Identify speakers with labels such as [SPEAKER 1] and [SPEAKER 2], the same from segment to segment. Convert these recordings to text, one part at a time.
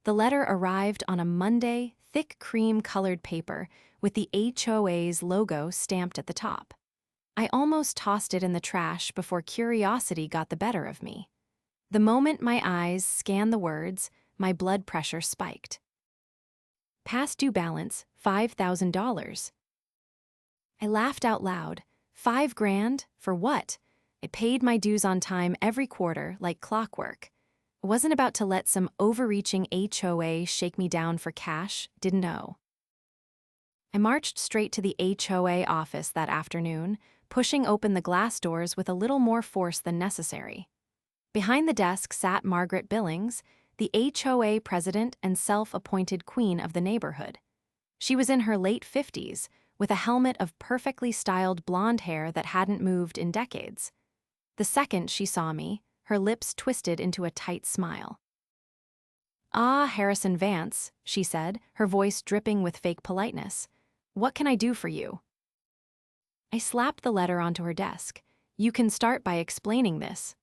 [SPEAKER 1] The letter arrived on a Monday, thick cream-colored paper with the HOA's logo stamped at the top. I almost tossed it in the trash before curiosity got the better of me. The moment my eyes scanned the words, my blood pressure spiked. Past due balance, $5,000. I laughed out loud. $5,000? For what? I paid my dues on time every quarter, like clockwork. I wasn't about to let some overreaching HOA shake me down for cash, didn't know. I marched straight to the HOA office that afternoon, pushing open the glass doors with a little more force than necessary. Behind the desk sat Margaret Billings, the HOA president and self-appointed queen of the neighborhood. She was in her late 50s, with a helmet of perfectly styled blonde hair that hadn't moved in decades. The second she saw me, her lips twisted into a tight smile. "Ah, Harrison Vance," she said, her voice dripping with fake politeness. "What can I do for you?" I slapped the letter onto her desk. "You can start by explaining this."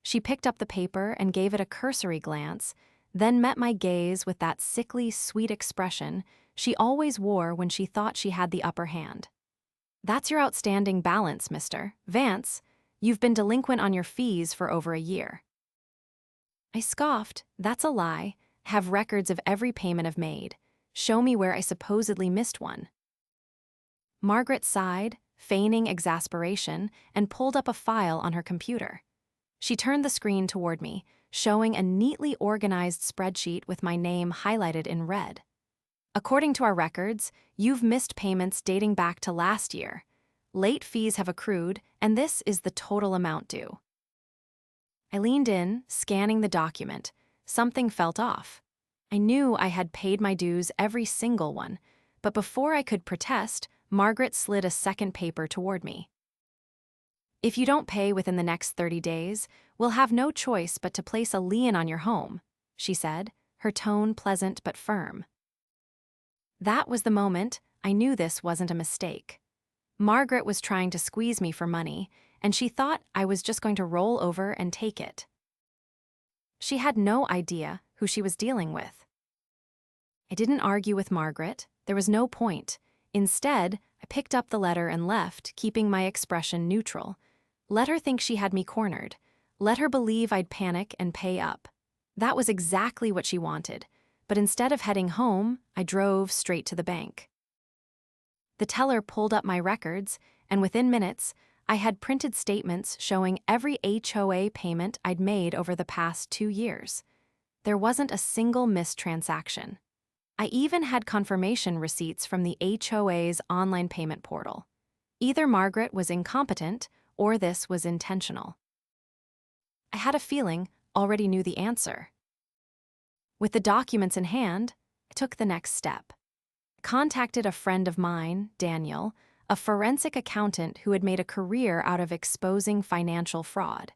[SPEAKER 1] She picked up the paper and gave it a cursory glance, then met my gaze with that sickly, sweet expression she always wore when she thought she had the upper hand. "That's your outstanding balance, Mr. Vance. You've been delinquent on your fees for over a year." I scoffed. "That's a lie. Have records of every payment I've made. Show me where I supposedly missed one." Margaret sighed, feigning exasperation, and pulled up a file on her computer. She turned the screen toward me, showing a neatly organized spreadsheet with my name highlighted in red. "According to our records, you've missed payments dating back to last year. Late fees have accrued, and this is the total amount due." I leaned in, scanning the document. Something felt off. I knew I had paid my dues, every single one, but before I could protest, Margaret slid a second paper toward me. "If you don't pay within the next 30 days, we'll have no choice but to place a lien on your home," she said, her tone pleasant but firm. That was the moment I knew this wasn't a mistake. Margaret was trying to squeeze me for money, and she thought I was just going to roll over and take it. She had no idea who she was dealing with. I didn't argue with Margaret. There was no point. Instead, I picked up the letter and left, keeping my expression neutral. Let her think she had me cornered. Let her believe I'd panic and pay up. That was exactly what she wanted, but instead of heading home, I drove straight to the bank. The teller pulled up my records, and within minutes, I had printed statements showing every HOA payment I'd made over the past 2 years. There wasn't a single missed transaction. I even had confirmation receipts from the HOA's online payment portal. Either Margaret was incompetent or this was intentional. I had a feeling, already knew the answer. With the documents in hand, I took the next step. I contacted a friend of mine, Daniel, a forensic accountant who had made a career out of exposing financial fraud.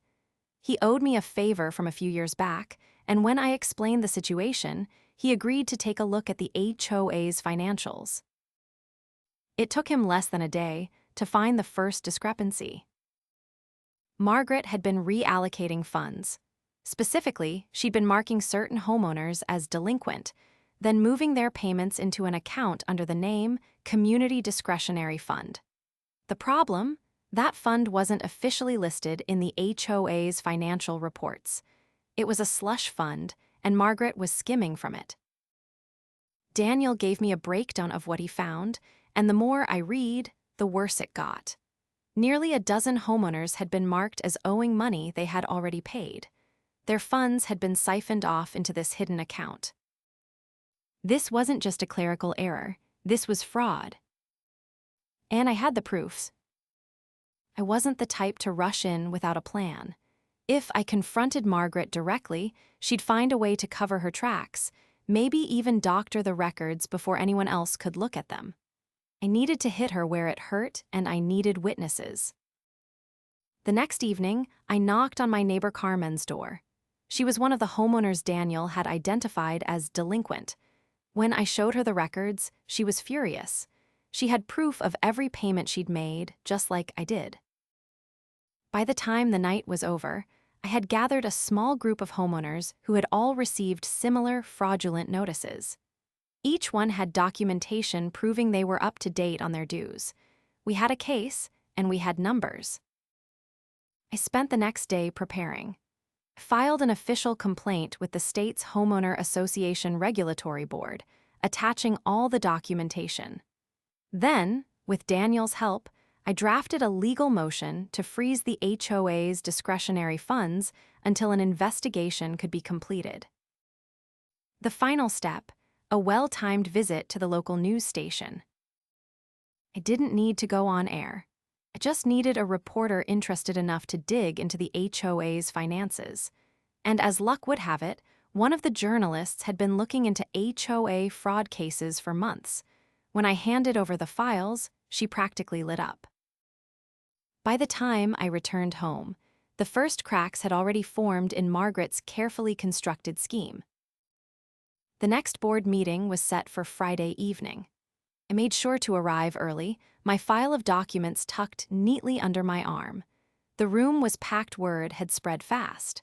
[SPEAKER 1] He owed me a favor from a few years back, and when I explained the situation, he agreed to take a look at the HOA's financials. It took him less than a day to find the first discrepancy. Margaret had been reallocating funds. Specifically, she'd been marking certain homeowners as delinquent, then moving their payments into an account under the name Community Discretionary Fund. The problem? That fund wasn't officially listed in the HOA's financial reports. It was a slush fund, and Margaret was skimming from it. Daniel gave me a breakdown of what he found, and the more I read, the worse it got. Nearly a dozen homeowners had been marked as owing money they had already paid. Their funds had been siphoned off into this hidden account. This wasn't just a clerical error, this was fraud. And I had the proofs. I wasn't the type to rush in without a plan. If I confronted Margaret directly, she'd find a way to cover her tracks, maybe even doctor the records before anyone else could look at them. I needed to hit her where it hurt, and I needed witnesses. The next evening, I knocked on my neighbor Carmen's door. She was one of the homeowners Daniel had identified as delinquent. When I showed her the records, she was furious. She had proof of every payment she'd made, just like I did. By the time the night was over, I had gathered a small group of homeowners who had all received similar fraudulent notices. Each one had documentation proving they were up to date on their dues. We had a case, and we had numbers. I spent the next day preparing. I filed an official complaint with the state's Homeowner Association Regulatory Board, attaching all the documentation. Then, with Daniel's help, I drafted a legal motion to freeze the HOA's discretionary funds until an investigation could be completed. The final step, a well-timed visit to the local news station. I didn't need to go on air. I just needed a reporter interested enough to dig into the HOA's finances. And as luck would have it, one of the journalists had been looking into HOA fraud cases for months. When I handed over the files, she practically lit up. By the time I returned home, the first cracks had already formed in Margaret's carefully constructed scheme. The next board meeting was set for Friday evening. I made sure to arrive early, my file of documents tucked neatly under my arm. The room was packed, word had spread fast.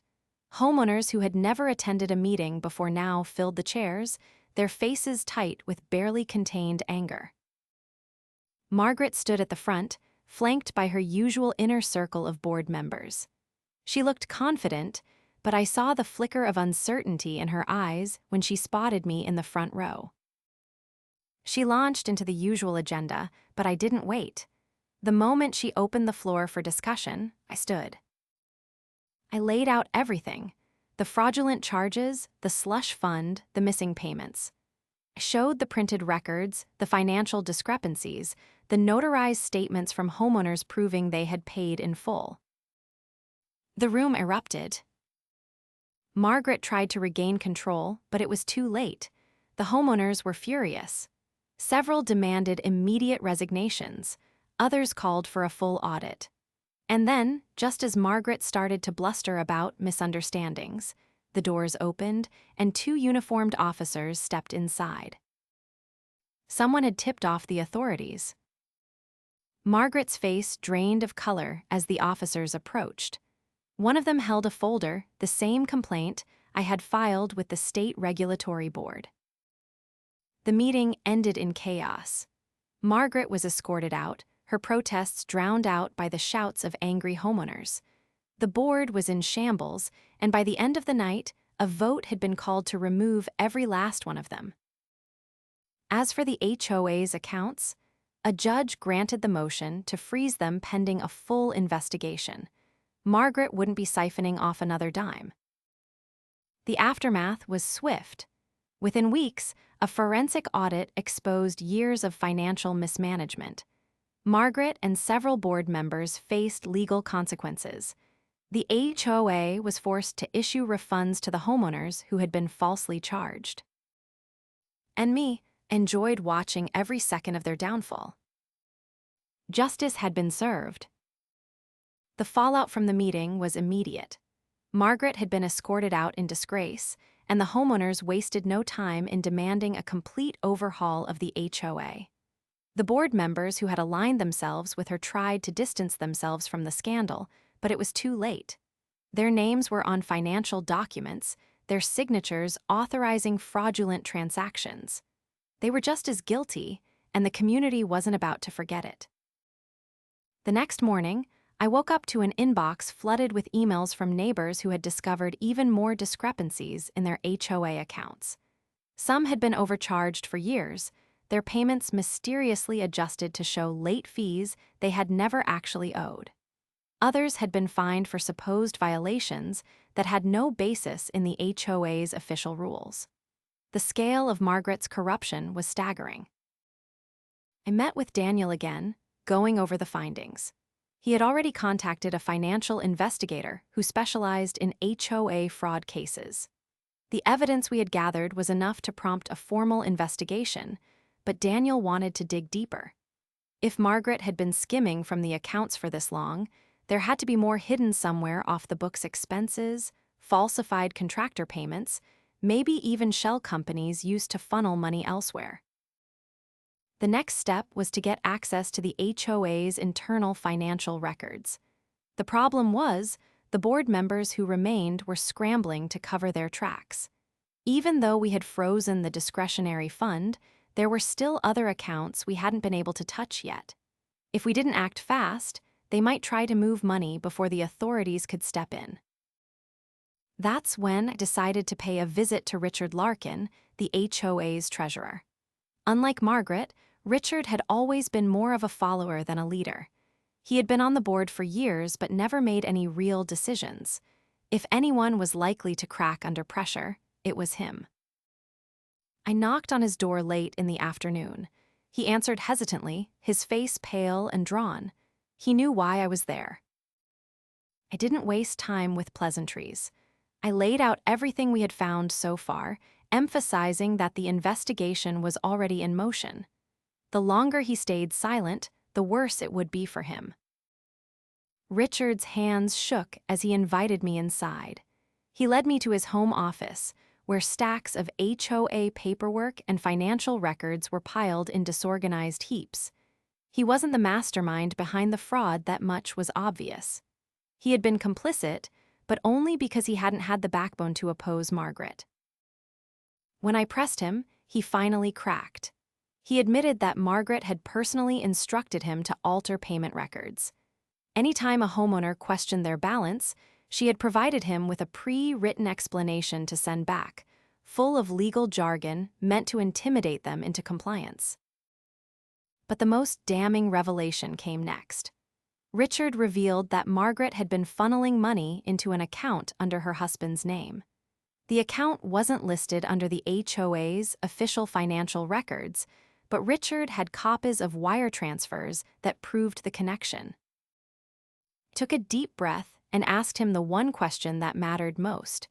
[SPEAKER 1] Homeowners who had never attended a meeting before now filled the chairs, their faces tight with barely contained anger. Margaret stood at the front, flanked by her usual inner circle of board members. She looked confident, but I saw the flicker of uncertainty in her eyes when she spotted me in the front row. She launched into the usual agenda, but I didn't wait. The moment she opened the floor for discussion, I stood. I laid out everything: the fraudulent charges, the slush fund, the missing payments. I showed the printed records, the financial discrepancies, the notarized statements from homeowners proving they had paid in full. The room erupted. Margaret tried to regain control, but it was too late. The homeowners were furious. Several demanded immediate resignations. Others called for a full audit. And then, just as Margaret started to bluster about misunderstandings, the doors opened and two uniformed officers stepped inside. Someone had tipped off the authorities. Margaret's face drained of color as the officers approached. One of them held a folder, the same complaint I had filed with the State Regulatory Board. The meeting ended in chaos. Margaret was escorted out, her protests drowned out by the shouts of angry homeowners. The board was in shambles, and by the end of the night, a vote had been called to remove every last one of them. As for the HOA's accounts, a judge granted the motion to freeze them pending a full investigation. Margaret wouldn't be siphoning off another dime. The aftermath was swift. Within weeks, a forensic audit exposed years of financial mismanagement. Margaret and several board members faced legal consequences. The HOA was forced to issue refunds to the homeowners who had been falsely charged. And me enjoyed watching every second of their downfall. Justice had been served. The fallout from the meeting was immediate. Margaret had been escorted out in disgrace, and the homeowners wasted no time in demanding a complete overhaul of the HOA. The board members who had aligned themselves with her tried to distance themselves from the scandal, but it was too late. Their names were on financial documents, their signatures authorizing fraudulent transactions. They were just as guilty, and the community wasn't about to forget it. The next morning, I woke up to an inbox flooded with emails from neighbors who had discovered even more discrepancies in their HOA accounts. Some had been overcharged for years, their payments mysteriously adjusted to show late fees they had never actually owed. Others had been fined for supposed violations that had no basis in the HOA's official rules. The scale of Margaret's corruption was staggering. I met with Daniel again, going over the findings. He had already contacted a financial investigator who specialized in HOA fraud cases. The evidence we had gathered was enough to prompt a formal investigation, but Daniel wanted to dig deeper. If Margaret had been skimming from the accounts for this long, there had to be more hidden somewhere off the book's expenses, falsified contractor payments, maybe even shell companies used to funnel money elsewhere. The next step was to get access to the HOA's internal financial records. The problem was, the board members who remained were scrambling to cover their tracks. Even though we had frozen the discretionary fund, there were still other accounts we hadn't been able to touch yet. If we didn't act fast, they might try to move money before the authorities could step in. That's when I decided to pay a visit to Richard Larkin, the HOA's treasurer. Unlike Margaret, Richard had always been more of a follower than a leader. He had been on the board for years but never made any real decisions. If anyone was likely to crack under pressure, it was him. I knocked on his door late in the afternoon. He answered hesitantly, his face pale and drawn. He knew why I was there. I didn't waste time with pleasantries. I laid out everything we had found so far, emphasizing that the investigation was already in motion. The longer he stayed silent, the worse it would be for him. Richard's hands shook as he invited me inside. He led me to his home office, where stacks of HOA paperwork and financial records were piled in disorganized heaps. He wasn't the mastermind behind the fraud, that much was obvious. He had been complicit, but only because he hadn't had the backbone to oppose Margaret. When I pressed him, he finally cracked. He admitted that Margaret had personally instructed him to alter payment records. Anytime a homeowner questioned their balance, she had provided him with a pre-written explanation to send back, full of legal jargon meant to intimidate them into compliance. But the most damning revelation came next. Richard revealed that Margaret had been funneling money into an account under her husband's name. The account wasn't listed under the HOA's official financial records, but Richard had copies of wire transfers that proved the connection. I took a deep breath and asked him the one question that mattered most.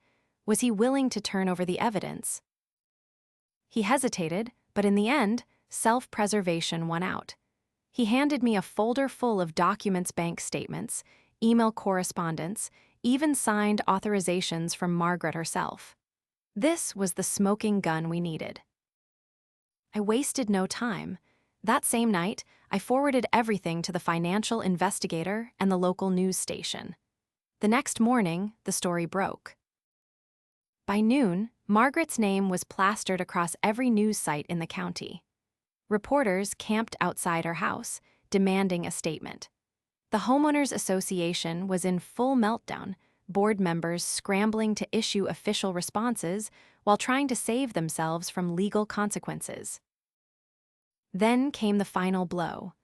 [SPEAKER 1] Was he willing to turn over the evidence? He hesitated, but in the end, self-preservation won out. He handed me a folder full of documents, bank statements, email correspondence, even signed authorizations from Margaret herself. This was the smoking gun we needed. I wasted no time. That same night, I forwarded everything to the Financial Investigator and the local news station. The next morning, the story broke. By noon, Margaret's name was plastered across every news site in the county. Reporters camped outside her house, demanding a statement. The Homeowners Association was in full meltdown, board members scrambling to issue official responses while trying to save themselves from legal consequences. Then came the final blow.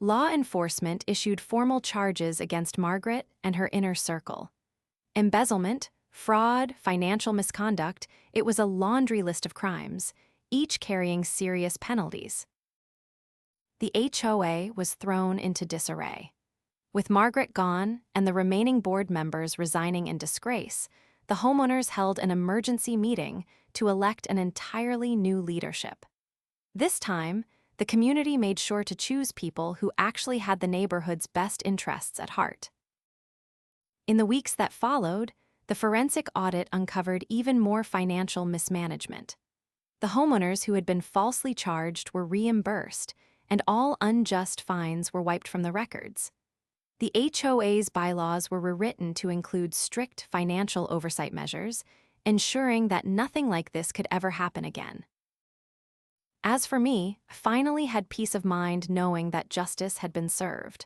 [SPEAKER 1] Law enforcement issued formal charges against Margaret and her inner circle. Embezzlement, fraud, financial misconduct, it was a laundry list of crimes, each carrying serious penalties. The HOA was thrown into disarray. With Margaret gone and the remaining board members resigning in disgrace, the homeowners held an emergency meeting to elect an entirely new leadership. This time, the community made sure to choose people who actually had the neighborhood's best interests at heart. In the weeks that followed, the forensic audit uncovered even more financial mismanagement. The homeowners who had been falsely charged were reimbursed, and all unjust fines were wiped from the records. The HOA's bylaws were rewritten to include strict financial oversight measures, ensuring that nothing like this could ever happen again. As for me, I finally had peace of mind knowing that justice had been served.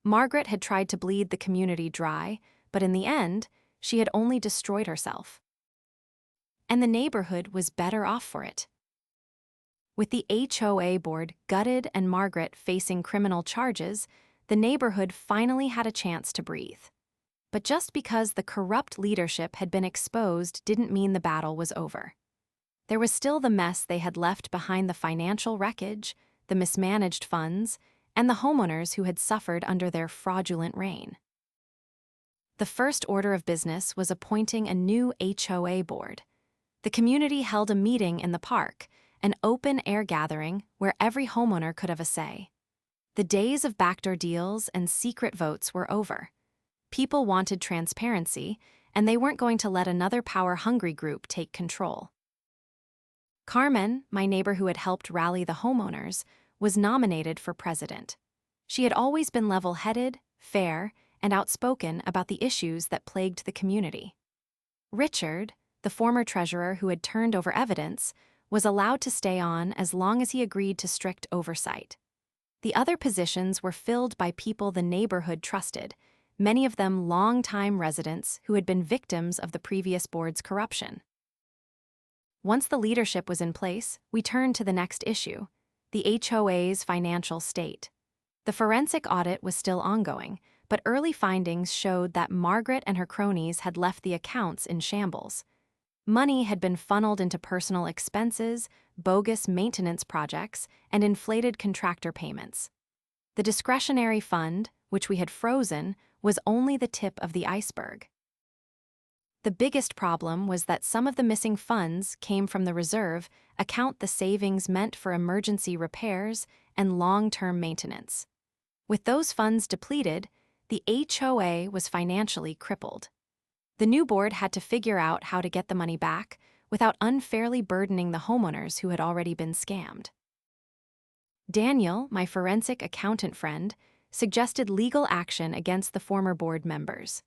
[SPEAKER 1] Margaret had tried to bleed the community dry, but in the end, she had only destroyed herself. And the neighborhood was better off for it. With the HOA board gutted and Margaret facing criminal charges, the neighborhood finally had a chance to breathe. But just because the corrupt leadership had been exposed didn't mean the battle was over. There was still the mess they had left behind, the financial wreckage, the mismanaged funds, and the homeowners who had suffered under their fraudulent reign. The first order of business was appointing a new HOA board. The community held a meeting in the park, an open-air gathering where every homeowner could have a say. The days of backdoor deals and secret votes were over. People wanted transparency, and they weren't going to let another power-hungry group take control. Carmen, my neighbor who had helped rally the homeowners, was nominated for president. She had always been level-headed, fair, and outspoken about the issues that plagued the community. Richard, the former treasurer who had turned over evidence, was allowed to stay on as long as he agreed to strict oversight. The other positions were filled by people the neighborhood trusted, many of them long-time residents who had been victims of the previous board's corruption. Once the leadership was in place, we turned to the next issue, the HOA's financial state. The forensic audit was still ongoing, but early findings showed that Margaret and her cronies had left the accounts in shambles. Money had been funneled into personal expenses, bogus maintenance projects, and inflated contractor payments. The discretionary fund, which we had frozen, was only the tip of the iceberg. The biggest problem was that some of the missing funds came from the reserve account, the savings meant for emergency repairs and long-term maintenance. With those funds depleted, the HOA was financially crippled. The new board had to figure out how to get the money back without unfairly burdening the homeowners who had already been scammed. Daniel, my forensic accountant friend, suggested legal action against the former board members.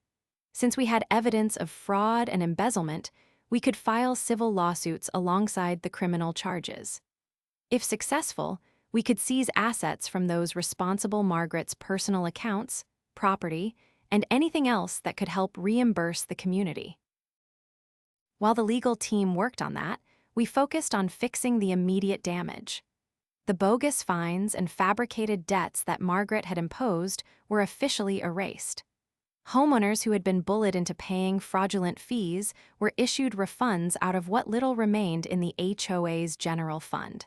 [SPEAKER 1] Since we had evidence of fraud and embezzlement, we could file civil lawsuits alongside the criminal charges. If successful, we could seize assets from those responsible Margaret's personal accounts, property, and anything else that could help reimburse the community. While the legal team worked on that, we focused on fixing the immediate damage. The bogus fines and fabricated debts that Margaret had imposed were officially erased. Homeowners who had been bullied into paying fraudulent fees were issued refunds out of what little remained in the HOA's general fund.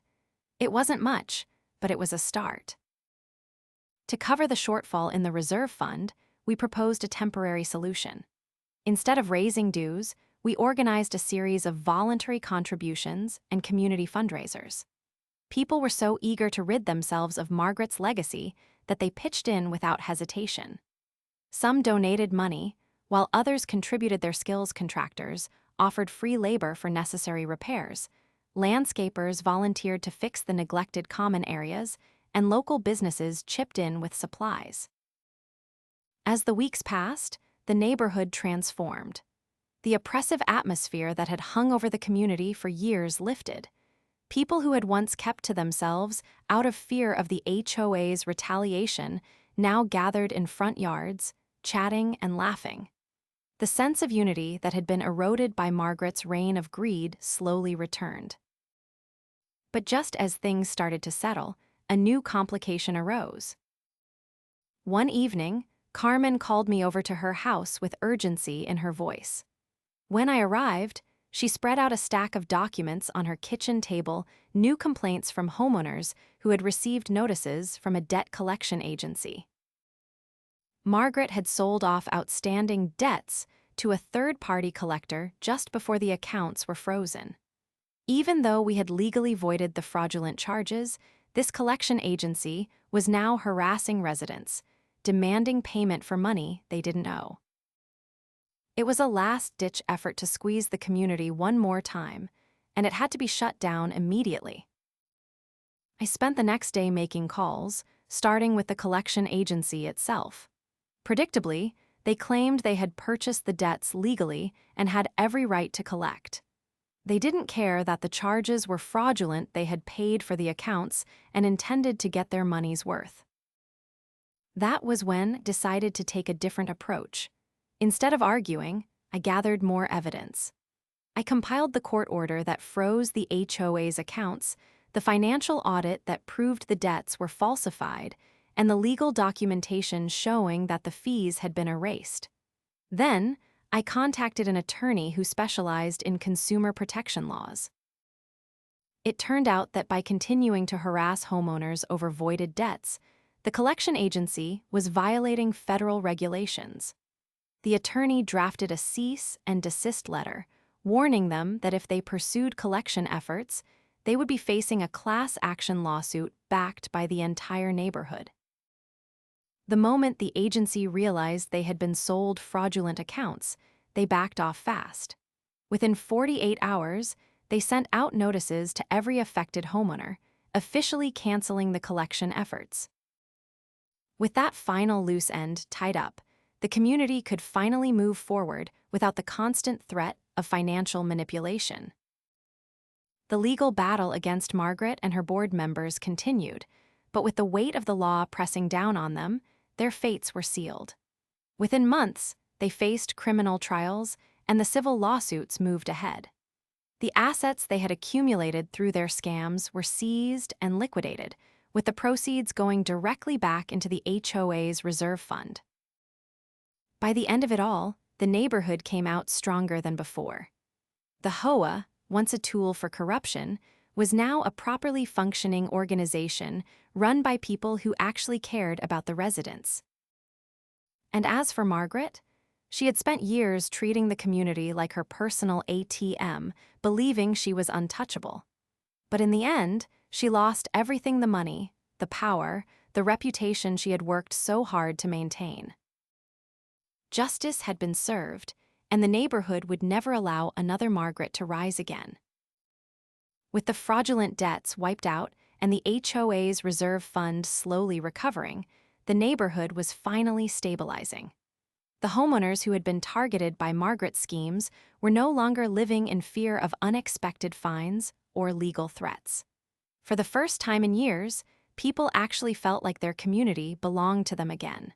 [SPEAKER 1] It wasn't much, but it was a start. To cover the shortfall in the reserve fund, we proposed a temporary solution. Instead of raising dues, we organized a series of voluntary contributions and community fundraisers. People were so eager to rid themselves of Margaret's legacy that they pitched in without hesitation. Some donated money, while others contributed their skills. Contractors offered free labor for necessary repairs. Landscapers volunteered to fix the neglected common areas, and local businesses chipped in with supplies. As the weeks passed, the neighborhood transformed. The oppressive atmosphere that had hung over the community for years lifted. People who had once kept to themselves out of fear of the HOA's retaliation now gathered in front yards, chatting and laughing. The sense of unity that had been eroded by Margaret's reign of greed slowly returned. But just as things started to settle, a new complication arose. One evening, Carmen called me over to her house with urgency in her voice. When I arrived, she spread out a stack of documents on her kitchen table, new complaints from homeowners who had received notices from a debt collection agency. Margaret had sold off outstanding debts to a third-party collector just before the accounts were frozen. Even though we had legally voided the fraudulent charges, this collection agency was now harassing residents, demanding payment for money they didn't owe. It was a last-ditch effort to squeeze the community one more time, and it had to be shut down immediately. I spent the next day making calls, starting with the collection agency itself. Predictably, they claimed they had purchased the debts legally and had every right to collect. They didn't care that the charges were fraudulent. They had paid for the accounts and intended to get their money's worth. That was when I decided to take a different approach. Instead of arguing, I gathered more evidence. I compiled the court order that froze the HOA's accounts, the financial audit that proved the debts were falsified, and the legal documentation showing that the fees had been erased. Then, I contacted an attorney who specialized in consumer protection laws. It turned out that by continuing to harass homeowners over voided debts, the collection agency was violating federal regulations. The attorney drafted a cease and desist letter, warning them that if they pursued collection efforts, they would be facing a class action lawsuit backed by the entire neighborhood. The moment the agency realized they had been sold fraudulent accounts, they backed off fast. Within 48 hours, they sent out notices to every affected homeowner, officially canceling the collection efforts. With that final loose end tied up, the community could finally move forward without the constant threat of financial manipulation. The legal battle against Margaret and her board members continued, but with the weight of the law pressing down on them, their fates were sealed. Within months, they faced criminal trials, and the civil lawsuits moved ahead. The assets they had accumulated through their scams were seized and liquidated, with the proceeds going directly back into the HOA's reserve fund. By the end of it all, the neighborhood came out stronger than before. The HOA, once a tool for corruption, was now a properly functioning organization run by people who actually cared about the residents. And as for Margaret, she had spent years treating the community like her personal ATM, believing she was untouchable. But in the end, she lost everything: the money, the power, the reputation she had worked so hard to maintain. Justice had been served, and the neighborhood would never allow another Margaret to rise again. With the fraudulent debts wiped out and the HOA's reserve fund slowly recovering, the neighborhood was finally stabilizing. The homeowners who had been targeted by Margaret's schemes were no longer living in fear of unexpected fines or legal threats. For the first time in years, people actually felt like their community belonged to them again.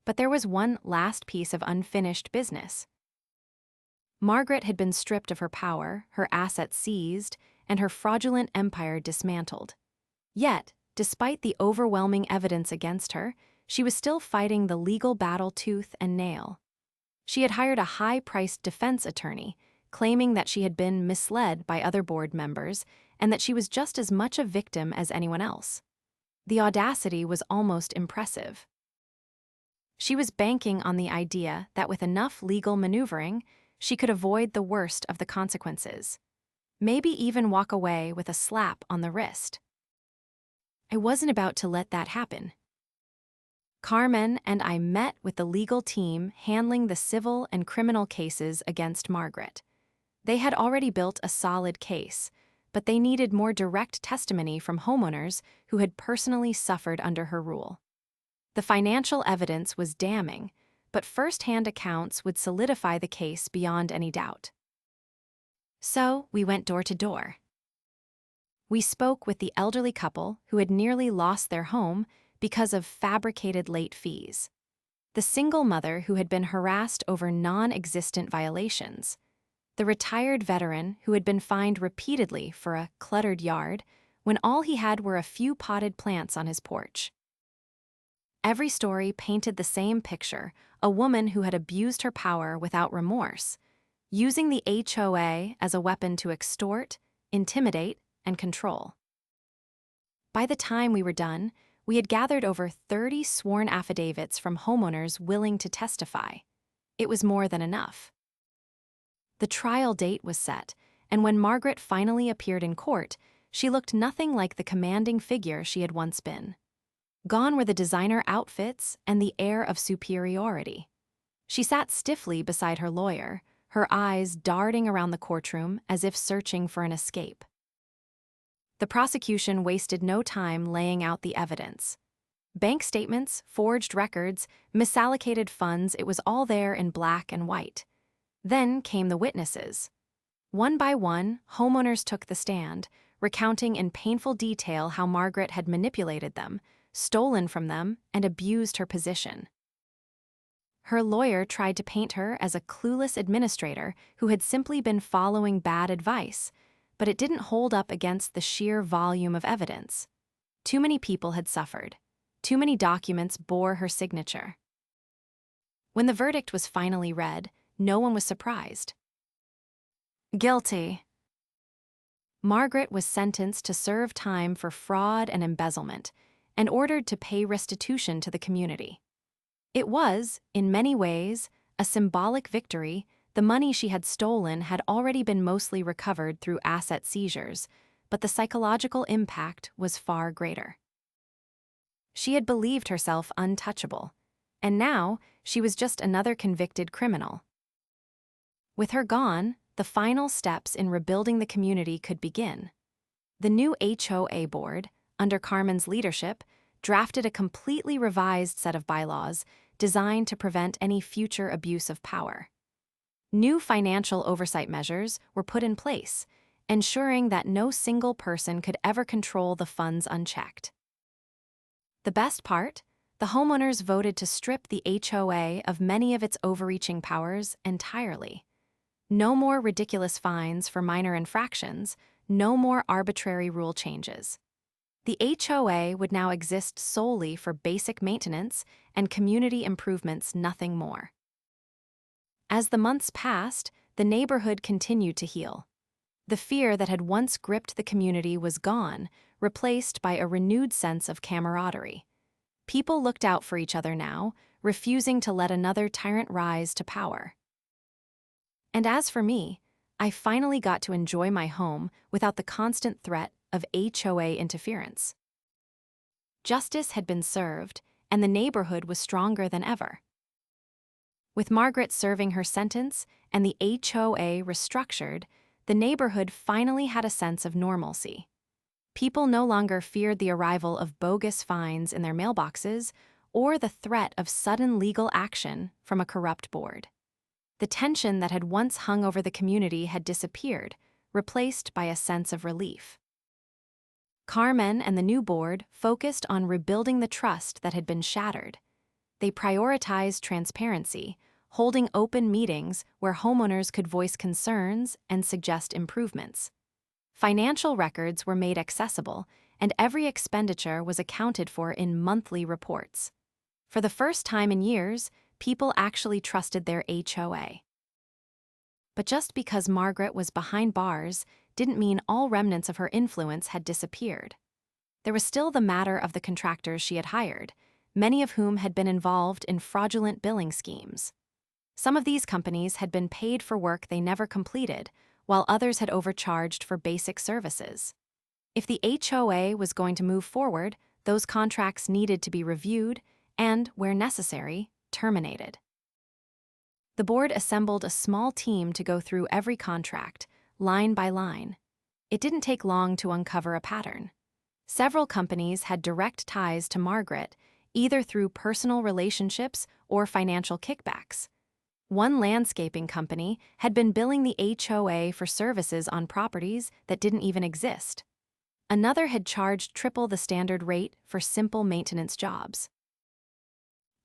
[SPEAKER 1] But there was one last piece of unfinished business. Margaret had been stripped of her power, her assets seized, and her fraudulent empire dismantled. Yet, despite the overwhelming evidence against her, she was still fighting the legal battle tooth and nail. She had hired a high-priced defense attorney, claiming that she had been misled by other board members and that she was just as much a victim as anyone else. The audacity was almost impressive. She was banking on the idea that with enough legal maneuvering, she could avoid the worst of the consequences. Maybe even walk away with a slap on the wrist. I wasn't about to let that happen. Carmen and I met with the legal team handling the civil and criminal cases against Margaret. They had already built a solid case, but they needed more direct testimony from homeowners who had personally suffered under her rule. The financial evidence was damning, but first-hand accounts would solidify the case beyond any doubt. So we went door to door. We spoke with the elderly couple who had nearly lost their home because of fabricated late fees, the single mother who had been harassed over non-existent violations, the retired veteran who had been fined repeatedly for a cluttered yard when all he had were a few potted plants on his porch. Every story painted the same picture: a woman who had abused her power without remorse, using the HOA as a weapon to extort, intimidate, and control. By the time we were done, we had gathered over 30 sworn affidavits from homeowners willing to testify. It was more than enough. The trial date was set, and when Margaret finally appeared in court, she looked nothing like the commanding figure she had once been. Gone were the designer outfits and the air of superiority. She sat stiffly beside her lawyer, her eyes darting around the courtroom as if searching for an escape. The prosecution wasted no time laying out the evidence. Bank statements, forged records, misallocated funds, it was all there in black and white. Then came the witnesses. One by one, homeowners took the stand, recounting in painful detail how Margaret had manipulated them, stolen from them, and abused her position. Her lawyer tried to paint her as a clueless administrator who had simply been following bad advice, but it didn't hold up against the sheer volume of evidence. Too many people had suffered. Too many documents bore her signature. When the verdict was finally read, no one was surprised. Guilty. Margaret was sentenced to serve time for fraud and embezzlement, and ordered to pay restitution to the community. It was, in many ways, a symbolic victory. The money she had stolen had already been mostly recovered through asset seizures, but the psychological impact was far greater. She had believed herself untouchable, and now she was just another convicted criminal. With her gone, the final steps in rebuilding the community could begin. The new HOA board, under Carmen's leadership, drafted a completely revised set of bylaws designed to prevent any future abuse of power. New financial oversight measures were put in place, ensuring that no single person could ever control the funds unchecked. The best part? The homeowners voted to strip the HOA of many of its overreaching powers entirely. No more ridiculous fines for minor infractions, no more arbitrary rule changes. The HOA would now exist solely for basic maintenance and community improvements, nothing more. As the months passed, the neighborhood continued to heal. The fear that had once gripped the community was gone, replaced by a renewed sense of camaraderie. People looked out for each other now, refusing to let another tyrant rise to power. And as for me, I finally got to enjoy my home without the constant threat of HOA interference. Justice had been served, and the neighborhood was stronger than ever. With Margaret serving her sentence and the HOA restructured, the neighborhood finally had a sense of normalcy. People no longer feared the arrival of bogus fines in their mailboxes or the threat of sudden legal action from a corrupt board. The tension that had once hung over the community had disappeared, replaced by a sense of relief. Carmen and the new board focused on rebuilding the trust that had been shattered. They prioritized transparency, holding open meetings where homeowners could voice concerns and suggest improvements. Financial records were made accessible, and every expenditure was accounted for in monthly reports. For the first time in years, people actually trusted their HOA. But just because Margaret was behind bars didn't mean all remnants of her influence had disappeared. There was still the matter of the contractors she had hired, many of whom had been involved in fraudulent billing schemes. Some of these companies had been paid for work they never completed, while others had overcharged for basic services. If the HOA was going to move forward, those contracts needed to be reviewed and, where necessary, terminated. The board assembled a small team to go through every contract, line by line. It didn't take long to uncover a pattern. Several companies had direct ties to Margaret, either through personal relationships or financial kickbacks. One landscaping company had been billing the HOA for services on properties that didn't even exist. Another had charged triple the standard rate for simple maintenance jobs.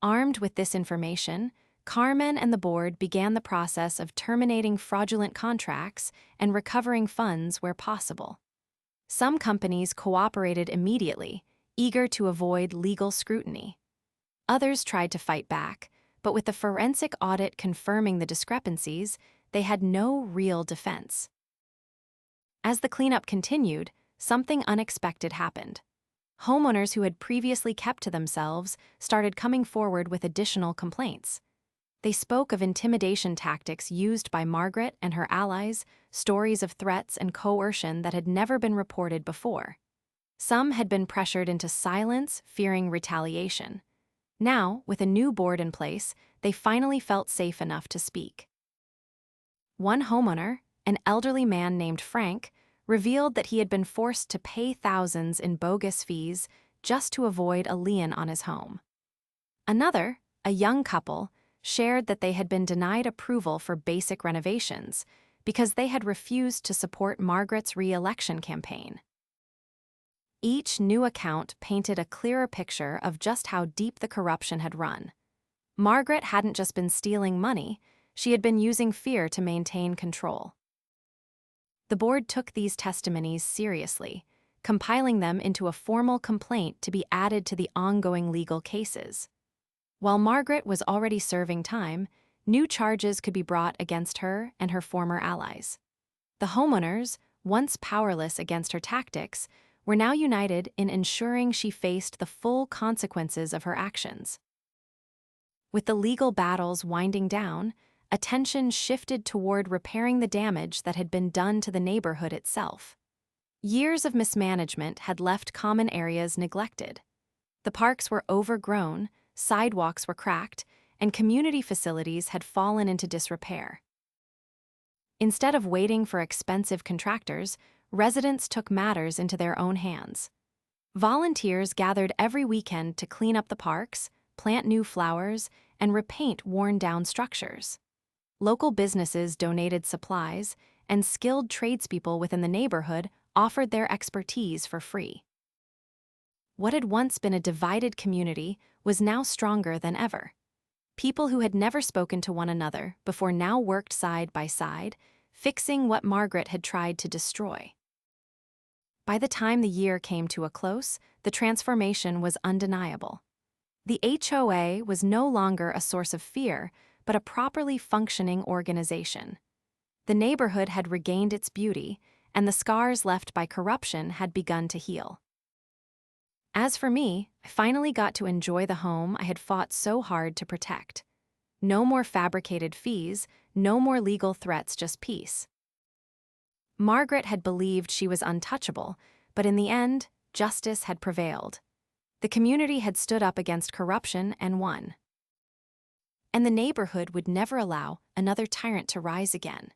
[SPEAKER 1] Armed with this information, Carmen and the board began the process of terminating fraudulent contracts and recovering funds where possible. Some companies cooperated immediately, eager to avoid legal scrutiny. Others tried to fight back, but with the forensic audit confirming the discrepancies, they had no real defense. As the cleanup continued, something unexpected happened. Homeowners who had previously kept to themselves started coming forward with additional complaints. They spoke of intimidation tactics used by Margaret and her allies, stories of threats and coercion that had never been reported before. Some had been pressured into silence, fearing retaliation. Now, with a new board in place, they finally felt safe enough to speak. One homeowner, an elderly man named Frank, revealed that he had been forced to pay thousands in bogus fees just to avoid a lien on his home. Another, a young couple, shared that they had been denied approval for basic renovations because they had refused to support Margaret's re-election campaign. Each new account painted a clearer picture of just how deep the corruption had run. Margaret hadn't just been stealing money, she had been using fear to maintain control. The board took these testimonies seriously, compiling them into a formal complaint to be added to the ongoing legal cases. While Margaret was already serving time, new charges could be brought against her and her former allies. The homeowners, once powerless against her tactics, were now united in ensuring she faced the full consequences of her actions. With the legal battles winding down, attention shifted toward repairing the damage that had been done to the neighborhood itself. Years of mismanagement had left common areas neglected. The parks were overgrown, sidewalks were cracked, and community facilities had fallen into disrepair. Instead of waiting for expensive contractors, residents took matters into their own hands. Volunteers gathered every weekend to clean up the parks, plant new flowers, and repaint worn-down structures. Local businesses donated supplies, and skilled tradespeople within the neighborhood offered their expertise for free. What had once been a divided community was now stronger than ever. People who had never spoken to one another before now worked side by side, fixing what Margaret had tried to destroy. By the time the year came to a close, the transformation was undeniable. The HOA was no longer a source of fear, but a properly functioning organization. The neighborhood had regained its beauty, and the scars left by corruption had begun to heal. As for me, I finally got to enjoy the home I had fought so hard to protect. No more fabricated fees, no more legal threats, just peace. Margaret had believed she was untouchable, but in the end, justice had prevailed. The community had stood up against corruption and won. And the neighborhood would never allow another tyrant to rise again.